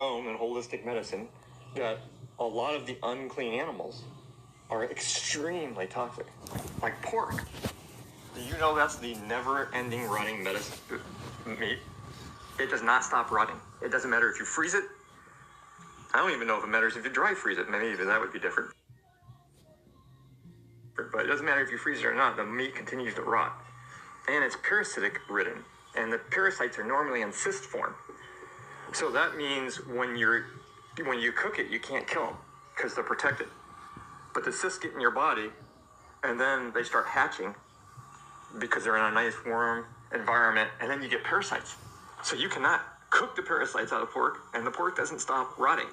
In holistic medicine that a lot of the unclean animals are extremely toxic, like pork. Do you know that's the never-ending running medicine meat? It does not stop running. It doesn't matter if you freeze it. I don't even know if it matters if you dry freeze it. Maybe even that would be different. But it doesn't matter if you freeze it or not. The meat continues to rot, and it's parasitic ridden, and the parasites are normally in cyst form. So that means when you cook it, you can't kill them because they're protected. But the cysts get in your body, and then they start hatching because they're in a nice warm environment, and then you get parasites. So you cannot cook the parasites out of pork, and the pork doesn't stop rotting.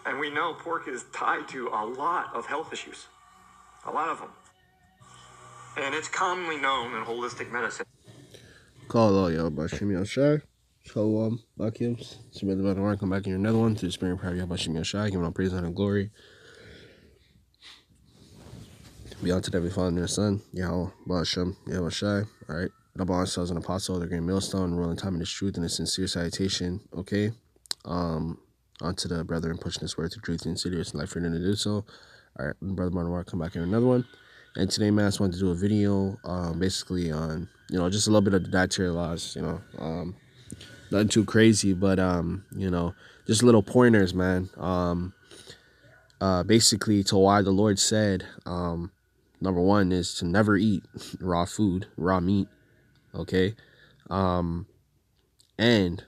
And we know pork is tied to a lot of health issues, a lot of them. And it's commonly known in holistic medicine. Call all Yahawashi. So, Bakims, submit the Barak, come back in another one to the spirit and prayer of Yahawashi, giving all praise and glory. Be unto every Father and their Son, Yahawah, Barak, Sham, Yahawashi. Alright. Double ourselves an apostle, the great millstone, ruling time in this truth and a sincere salutation. Okay. Onto the brethren pushing this word to truth and serious and life for them to do so. Alright, brother Barak, come back in another one. And today, man, I just wanted to do a video basically on, just a little bit of the dietary laws, nothing too crazy, but just little pointers, man. Basically to why the Lord said, number one is to never eat raw food, raw meat, okay? And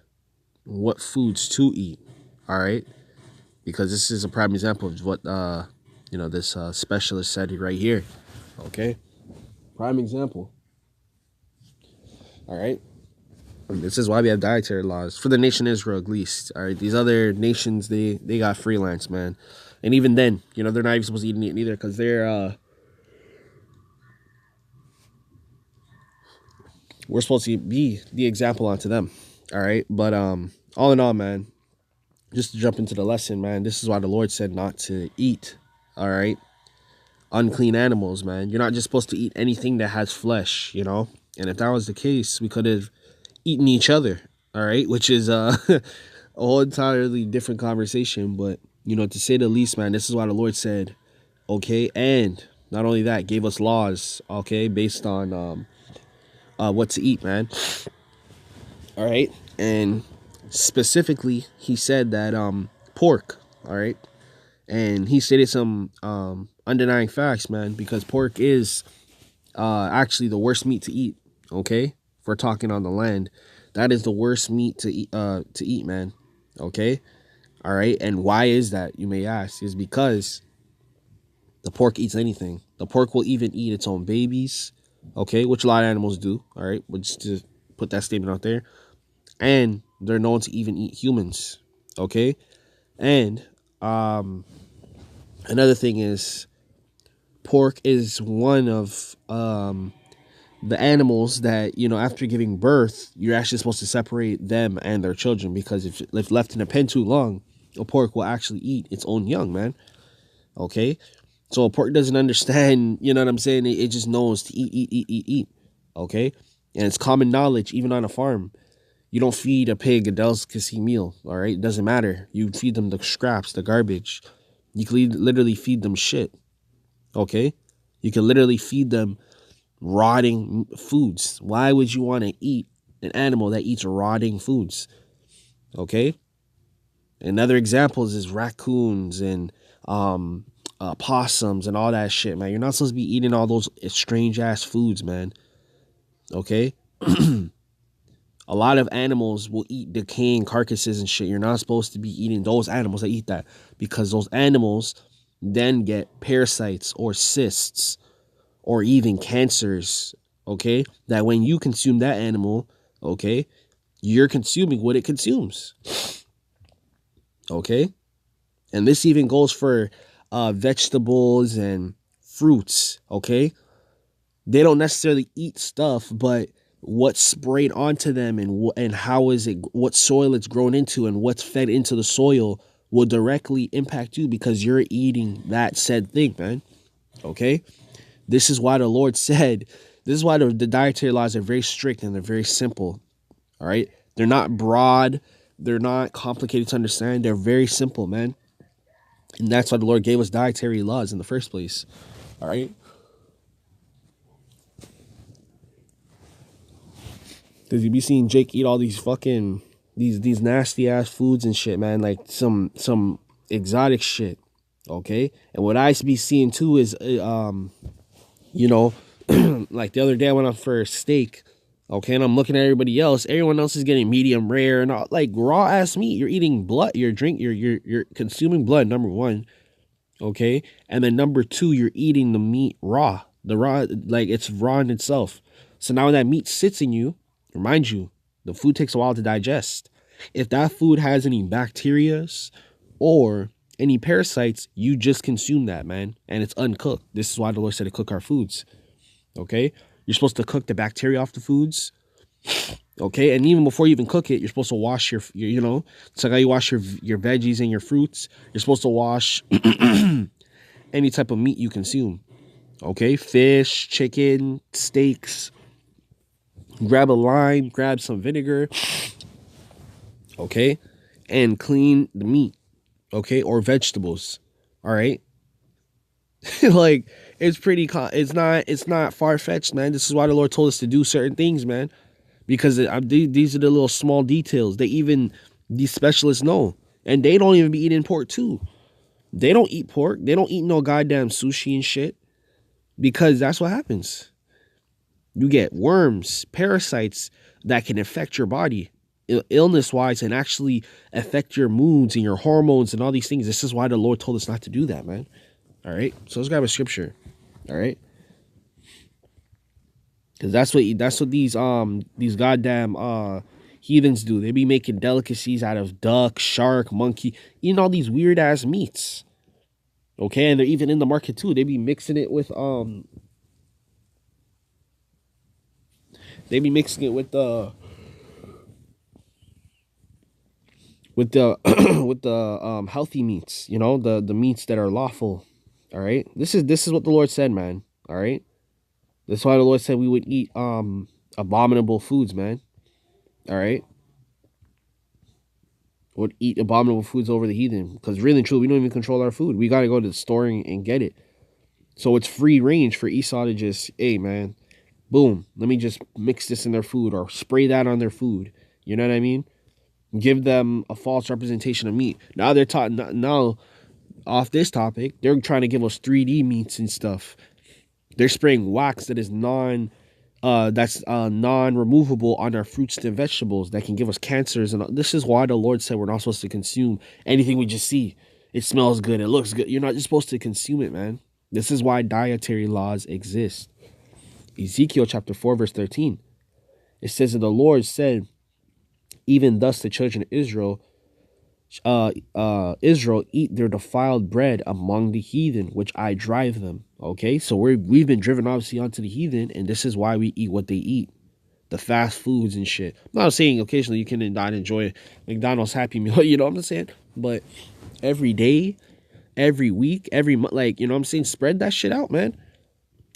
what foods to eat, all right? Because this is a prime example of what this specialist said right here, okay? Prime example. All right. This is why we have dietary laws for the nation Israel, at least. All right, these other nations, they got freelance, man, and even then, they're not even supposed to eat meat either because we're supposed to be the example onto them. All right, but all in all, man, just to jump into the lesson, man, this is why the Lord said not to eat. All right, unclean animals, man. You're not just supposed to eat anything that has flesh, and if that was the case, we could have eaten each other. All right, which is a whole entirely different conversation, but to say the least, man, this is why the Lord said, okay, and not only that, gave us laws, okay, based on what to eat, man. All right, and specifically, he said that pork, all right, and he stated some undenying facts, man, because pork is actually the worst meat to eat, okay, if we're talking on the land. That is the worst meat to eat, man. Okay? All right? And why is that, you may ask? Is because the pork eats anything. The pork will even eat its own babies, okay? Which a lot of animals do, all right? But just to put that statement out there. And they're known to even eat humans, okay? And another thing is pork is one of the animals that, after giving birth, you're actually supposed to separate them and their children, because if left in a pen too long, a pork will actually eat its own young, man. Okay? So a pork doesn't understand, you know what I'm saying? It just knows to eat. Okay? And it's common knowledge, even on a farm. You don't feed a pig a delicacy meal, all right? It doesn't matter. You feed them the scraps, the garbage. You can literally feed them shit. Okay? You can literally feed them rotting foods. Why would you want to eat an animal that eats rotting foods? Okay. And other examples is raccoons and possums and all that shit, man. You're not supposed to be eating all those strange ass foods, man. Okay. A lot of animals will eat decaying carcasses and shit. You're not supposed to be eating those animals that eat that, because those animals then get parasites or cysts or even cancers, okay? That when you consume that animal, okay, you're consuming what it consumes, okay? And this even goes for vegetables and fruits, okay? They don't necessarily eat stuff, but what's sprayed onto them and how is it, what soil it's grown into and what's fed into the soil will directly impact you, because you're eating that said thing, man, okay? This is why the Lord said, this is why the dietary laws are very strict and they're very simple, all right? They're not broad, They're not complicated to understand. They're very simple, man. And that's why the Lord gave us dietary laws in the first place. All right. Because you be seeing Jake eat all these fucking these nasty ass foods and shit, man. Like some exotic shit. Okay. And what I be seeing too is you know, like the other day I went out for a steak. Okay, and I'm looking at everybody else. Everyone else is getting medium rare and all, like raw ass meat. You're eating blood. You're consuming blood. Number one, okay, and then number two, you're eating the meat raw. The raw, like it's raw in itself. So now when that meat sits in you, remind you, the food takes a while to digest. If that food has any bacterias or any parasites, you just consume that, man, and it's uncooked. This is why the Lord said to cook our foods. Okay, you're supposed to cook the bacteria off the foods. Okay, and even before you even cook it, you're supposed to wash your you know, it's like how you wash your veggies and your fruits. You're supposed to wash any type of meat you consume. Okay, fish, chicken, steaks. Grab a lime, grab some vinegar. Okay, and clean the meat. Okay, or vegetables. All right. Like it's pretty. It's not far fetched, man. This is why the Lord told us to do certain things, man. Because these are the little small details that even these specialists know, and they don't even be eating pork too. They don't eat pork. They don't eat no goddamn sushi and shit, because that's what happens. You get worms, parasites that can affect your body, illness wise, and actually affect your moods and your hormones and all these things. This is why the Lord told us not to do that, man. All right, so let's grab a scripture. All right, because that's what these goddamn heathens do. They be making delicacies out of duck, shark, monkey, eating all these weird ass meats. Okay, and they're even in the market too. They be mixing it with they be mixing it with the with the with the healthy meats, you know, the meats that are lawful. All right, this is what the Lord said, man. All right, that's why the Lord said we would eat abominable foods, man. All right, would eat abominable foods over the heathen, because really and truly we don't even control our food. We got to go to the store and get it. So it's free range for Esau to just, hey man, boom, let me just mix this in their food or spray that on their food. You know what I mean? Give them a false representation of meat. Now they're taught, now off this topic, they're trying to give us 3D meats and stuff. They're spraying wax that is non-removable on our fruits and vegetables that can give us cancers. And this is why the Lord said we're not supposed to consume anything we just see. It smells good, it looks good. You're not just supposed to consume it, man. This is why dietary laws exist. Ezekiel chapter 4 verse 13. It says that the Lord said, even thus the children of Israel eat their defiled bread among the heathen, which I drive them. Okay, so we've been driven obviously onto the heathen, and this is why we eat what they eat, the fast foods and shit. I'm not saying occasionally you can not enjoy McDonald's Happy Meal, you know what I'm saying? But every day, every week, every month, like, you know what I'm saying, spread that shit out, man.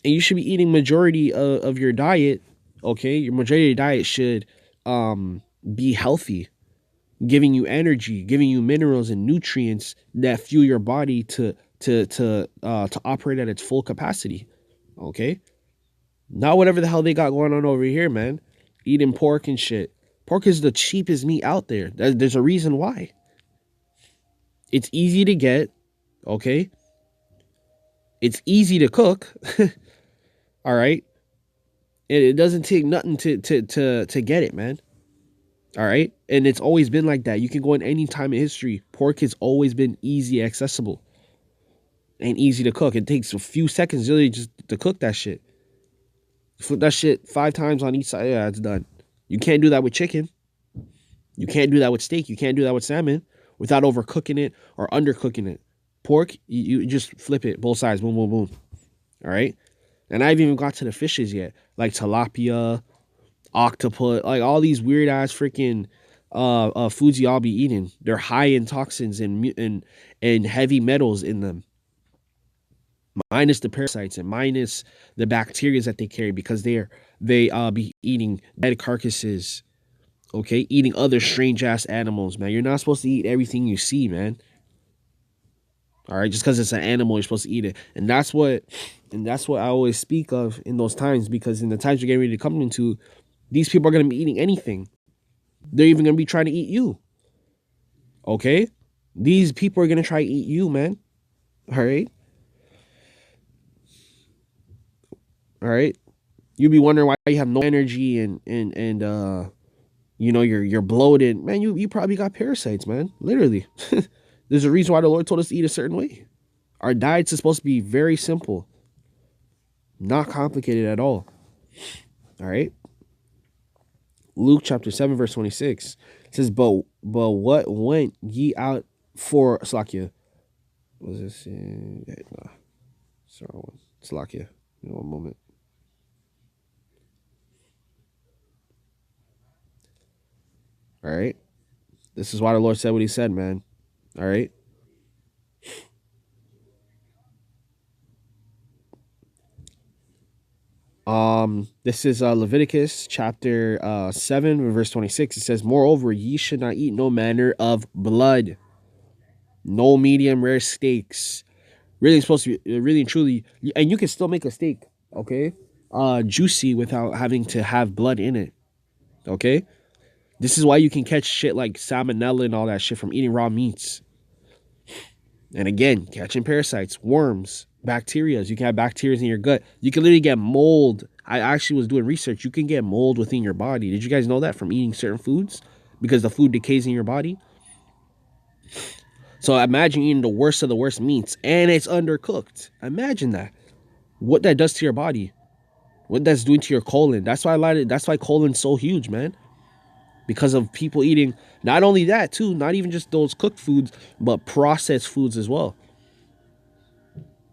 And you should be eating majority of your diet. Okay, your majority of your diet should be healthy, giving you energy, giving you minerals and nutrients that fuel your body to operate at its full capacity. Okay, not whatever the hell they got going on over here, man. Eating pork and shit. Pork is the cheapest meat out there. There's a reason why. It's easy to get. Okay, it's easy to cook. All right, it doesn't take nothing to get it, man. All right, and it's always been like that. You can go in any time in history. Pork has always been easy, accessible, and easy to cook. It takes a few seconds really just to cook that shit. Flip that shit 5 times on each side. Yeah, it's done. You can't do that with chicken. You can't do that with steak. You can't do that with salmon without overcooking it or undercooking it. Pork, you just flip it both sides. Boom, boom, boom. All right. And I haven't even got to the fishes yet, like tilapia, octopus, like all these weird ass freaking foods y'all be eating. They're high in toxins and heavy metals in them, minus the parasites and minus the bacteria that they carry, because they be eating dead carcasses. Okay, eating other strange ass animals, man. You're not supposed to eat everything you see, man. All right, just because it's an animal, you're supposed to eat it, and that's what I always speak of in those times, because in the times you're getting ready to come into, these people are gonna be eating anything. They're even gonna be trying to eat you. Okay, these people are gonna try to eat you, man. All right, all right. You be wondering why you have no energy and you know you're bloated, man. You probably got parasites, man. Literally, there's a reason why the Lord told us to eat a certain way. Our diets is supposed to be very simple, not complicated at all. All right. Luke chapter 7, verse 26. It says, but what went ye out for Slakia? Was this no, sorry one. Slakia. One moment. All right. This is why the Lord said what he said, man. All right. This is Leviticus chapter 7, verse 26. It says, moreover, ye should not eat no manner of blood, no medium rare steaks. Really supposed to be really and truly, and you can still make a steak, okay? Juicy without having to have blood in it. Okay? This is why you can catch shit like salmonella and all that shit from eating raw meats. And again, catching parasites, worms, bacteria. You can have bacteria in your gut. You can literally get mold. I actually was doing research. You can get mold within your body. Did you guys know that from eating certain foods? Because the food decays in your body. So imagine eating the worst of the worst meats and it's undercooked. Imagine that. What that does to your body. What that's doing to your colon. That's why colon's so huge, man. Because of people eating, not only that too, not even just those cooked foods, but processed foods as well.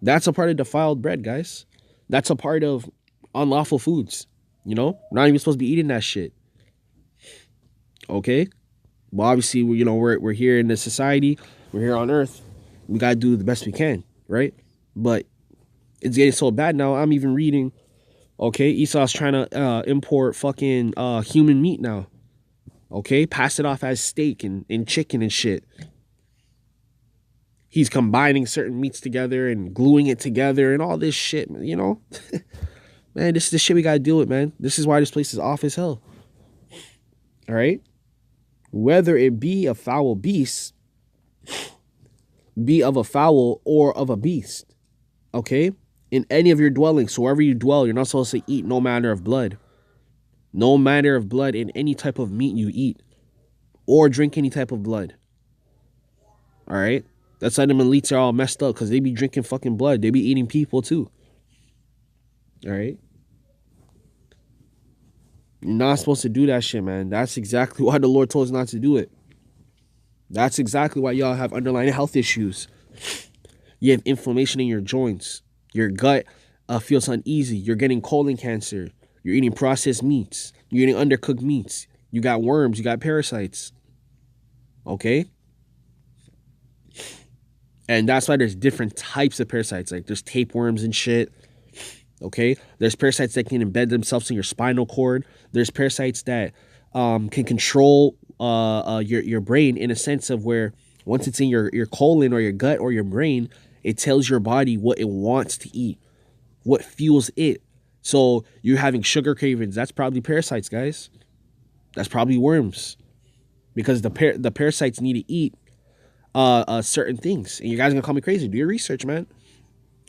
That's a part of defiled bread, guys. That's a part of unlawful foods. You know, we're not even supposed to be eating that shit. Okay, well, obviously, we're here in this society, we're here on Earth. We gotta do the best we can, right? But it's getting so bad now. I'm even reading. Okay, Esau's trying to import fucking human meat now. Okay, pass it off as steak and chicken and shit. He's combining certain meats together and gluing it together and all this shit, you know? Man, this is the shit we gotta deal with, man. This is why this place is off as hell. All right? Whether it be a foul beast, be of a fowl or of a beast, okay? In any of your dwellings, so wherever you dwell, you're not supposed to eat no manner of blood. No manner of blood in any type of meat you eat or drink any type of blood. All right? That's why them elites are all messed up, because they be drinking fucking blood. They be eating people too. All right? You're not supposed to do that shit, man. That's exactly why the Lord told us not to do it. That's exactly why y'all have underlying health issues. You have inflammation in your joints. Your gut feels uneasy. You're getting colon cancer. You're eating processed meats. You're eating undercooked meats. You got worms. You got parasites. Okay? And that's why there's different types of parasites. Like there's tapeworms and shit. Okay? There's parasites that can embed themselves in your spinal cord. There's parasites that can control your brain, in a sense of where once it's in your colon or your gut or your brain, it tells your body what it wants to eat, what fuels it. So you're having sugar cravings. That's probably parasites, guys. That's probably worms, because the parasites need to eat certain things. And you guys are gonna call me crazy. Do your research, man.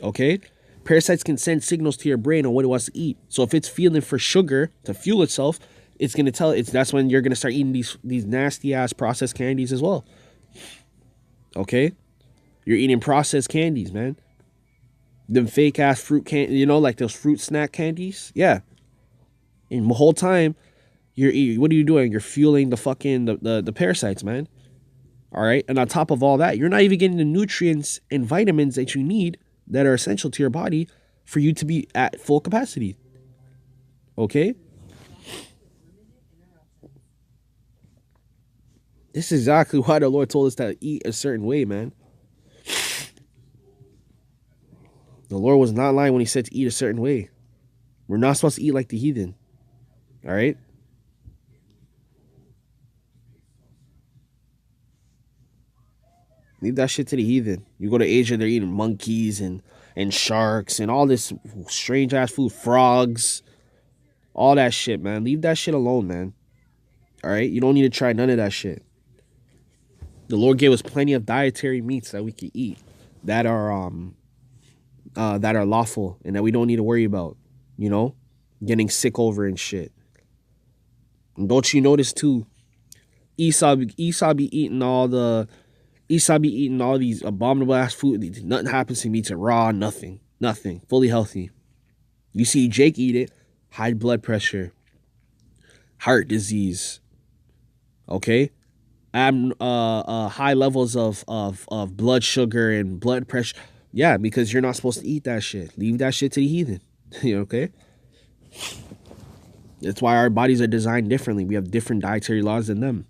Okay? Parasites can send signals to your brain on what it wants to eat. So if it's feeling for sugar to fuel itself, it's gonna tell it's that's when you're gonna start eating these nasty ass processed candies as well. Okay? You're eating processed candies, man. Them fake ass fruit candy, like those fruit snack candies. Yeah. And the whole time you're eating, what are you doing? You're fueling the fucking the parasites, man. All right? And on top of all that, you're not even getting the nutrients and vitamins that you need that are essential to your body for you to be at full capacity. Okay? This is exactly why the Lord told us to eat a certain way, man. The Lord was not lying when he said to eat a certain way. We're not supposed to eat like the heathen. All right? Leave that shit to the heathen. You go to Asia, they're eating monkeys and sharks and all this strange ass food, frogs, all that shit, man. Leave that shit alone, man. All right, you don't need to try none of that shit. The Lord gave us plenty of dietary meats that we can eat that are lawful and that we don't need to worry about, you know, getting sick over and shit. And don't you notice too? Esau be eating all these abominable ass food. Nothing happens to me to raw, nothing, fully healthy. You see Jake eat it, high blood pressure, heart disease. Okay, high levels of blood sugar and blood pressure. Yeah, because you're not supposed to eat that shit. Leave that shit to the heathen. Okay. That's why our bodies are designed differently. We have different dietary laws than them.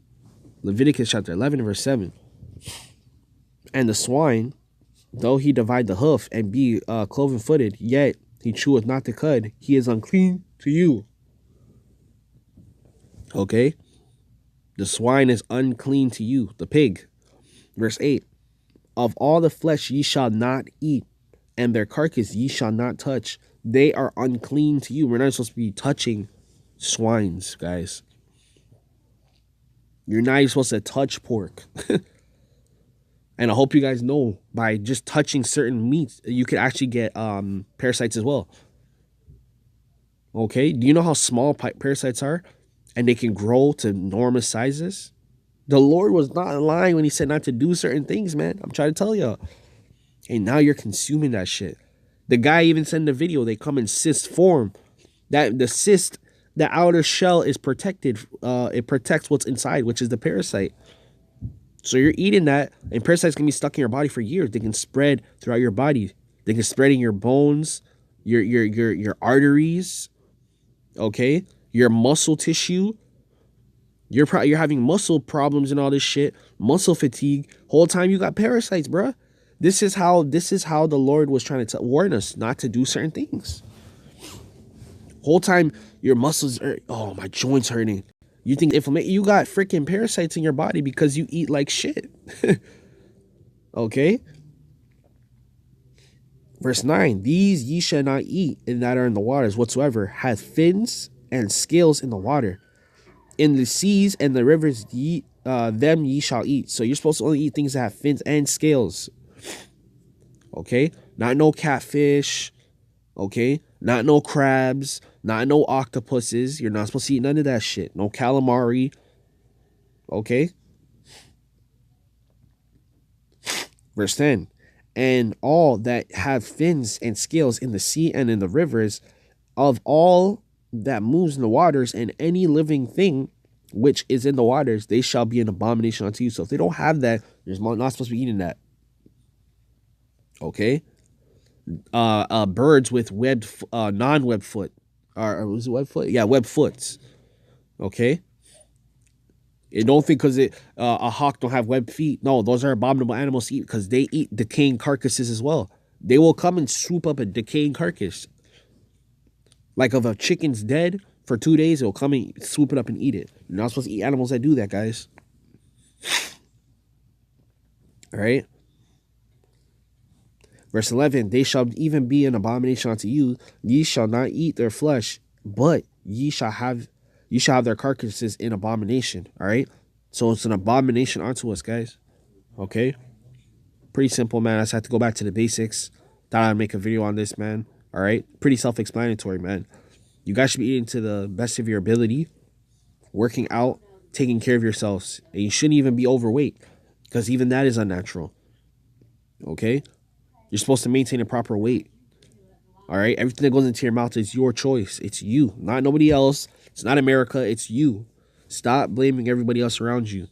Leviticus chapter 11 verse 7. And the swine, though he divide the hoof and be cloven-footed, yet he cheweth not the cud, he is unclean to you. Okay? The swine is unclean to you, the pig. Verse 8. Of all the flesh ye shall not eat, and their carcass ye shall not touch. They are unclean to you. We're not supposed to be touching swines, guys. You're not even supposed to touch pork. And I hope you guys know, by just touching certain meats, you could actually get parasites as well. Okay? Do you know how small parasites are? And they can grow to enormous sizes? The Lord was not lying when he said not to do certain things, man. I'm trying to tell you. And now you're consuming that shit. The guy even said in the video, they come in cyst form. That the cyst, the outer shell is protected. It protects what's inside, which is the parasite. So you're eating that, and parasites can be stuck in your body for years. They can spread throughout your body. They can spread in your bones, your arteries, okay, your muscle tissue. You're having muscle problems and all this shit, muscle fatigue. Whole time you got parasites, bruh. This is how the Lord was trying to warn us not to do certain things. Whole time your muscles are, oh, my joints hurting. You think inflammation? You got freaking parasites in your body because you eat like shit. Okay. Verse 9. These ye shall not eat, and that are in the waters whatsoever hath fins and scales in the water. In the seas and the rivers them ye shall eat. So you're supposed to only eat things that have fins and scales. Okay? Not no catfish. Okay? Not no crabs. Not no octopuses. You're not supposed to eat none of that shit. No calamari. Okay? Verse 10. And all that have fins and scales in the sea and in the rivers, of all that moves in the waters, and any living thing which is in the waters, they shall be an abomination unto you. So if they don't have that, you're not supposed to be eating that. Okay? Birds with webbed, non-webbed foot. Or was it webbed foot? Yeah, webbed foots. Okay? And don't think because a hawk don't have webbed feet. No, those are abominable animals to eat because they eat decaying carcasses as well. They will come and swoop up a decaying carcass. Like if a chicken's dead for 2 days, it'll come and swoop it up and eat it. You're not supposed to eat animals that do that, guys. All right? Verse 11, they shall even be an abomination unto you. Ye shall not eat their flesh, but ye shall have their carcasses in abomination. All right? So it's an abomination unto us, guys. Okay? Pretty simple, man. I just had to go back to the basics. Thought I'd make a video on this, man. All right? Pretty self-explanatory, man. You guys should be eating to the best of your ability, working out, taking care of yourselves. And you shouldn't even be overweight because even that is unnatural. Okay? You're supposed to maintain a proper weight. All right? Everything that goes into your mouth is your choice. It's you, not nobody else. It's not America. It's you. Stop blaming everybody else around you.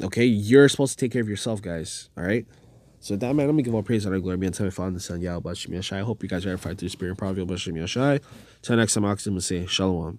Okay? You're supposed to take care of yourself, guys. All right? So with that, man, let me give all praise and glory be unto my Father and the Son, Yahawashi. I hope you guys are edified through the Spirit and power of Yahawashi. Till next time, I'm going to say Shalom.